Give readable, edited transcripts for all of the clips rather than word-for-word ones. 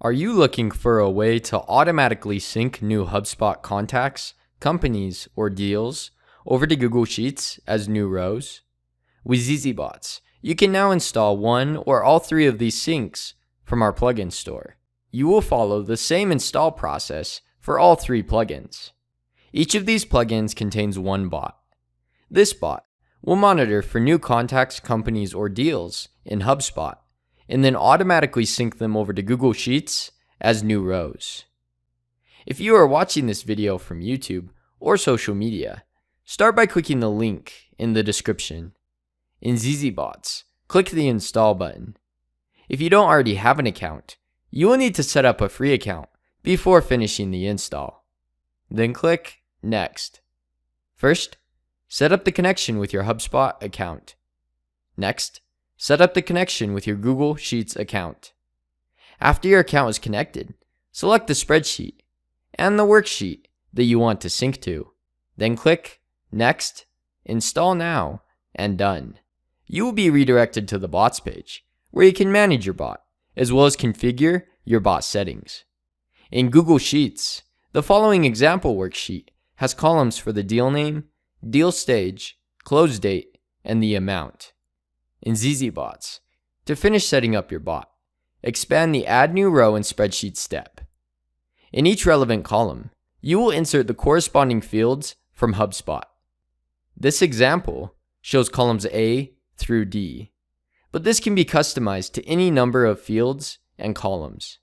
Are you looking for a way to automatically sync new HubSpot contacts, companies, or deals over to Google Sheets as new rows? With zzBots, you can now install one or all three of these syncs from our plugin store. You will follow the same install process for all three plugins. Each of these plugins contains one bot. This bot will monitor for new contacts, companies, or deals in HubSpot, and then automatically sync them over to Google Sheets as new rows. If you are watching this video from YouTube or social media, start by clicking the link in the description. In zzBots, click the Install button. If you don't already have an account, you will need to set up a free account before finishing the install. Then click Next. First, set up the connection with your HubSpot account. Next, set up the connection with your Google Sheets account. After your account is connected, select the spreadsheet and the worksheet that you want to sync to. Then click Next, Install Now, and Done. You will be redirected to the Bots page, where you can manage your bot, as well as configure your bot settings. In Google Sheets, the following example worksheet has columns for the deal name, deal stage, close date, and the amount. In zzBots, to finish setting up your bot, expand the Add New Row in Spreadsheet step. In each relevant column, you will insert the corresponding fields from HubSpot. This example shows columns A through D, but this can be customized to any number of fields and columns.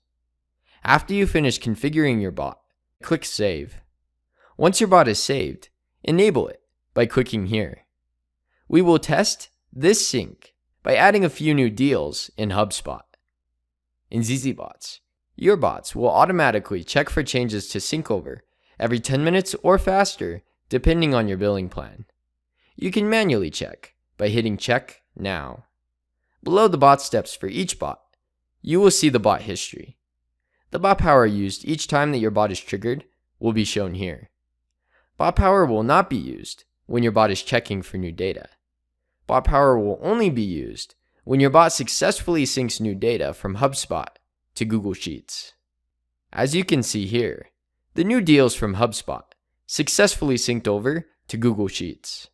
After you finish configuring your bot, click Save. Once your bot is saved, enable it by clicking here. We will test this sync by adding a few new deals in HubSpot. In zzBots, your bots will automatically check for changes to sync over every 10 minutes or faster, depending on your billing plan. You can manually check by hitting Check Now. Below the bot steps for each bot, you will see the bot history. The bot power used each time that your bot is triggered will be shown here. Bot power will not be used when your bot is checking for new data. Bot power will only be used when your bot successfully syncs new data from HubSpot to Google Sheets. As you can see here, the new deals from HubSpot successfully synced over to Google Sheets.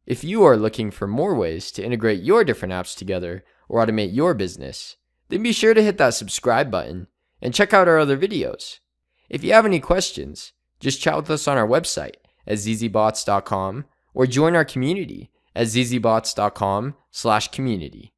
If you are looking for more ways to integrate your different apps together or automate your business, then be sure to hit that subscribe button and check out our other videos. If you have any questions, just chat with us on our website at zzbots.com or join our community at zzbots.com/community.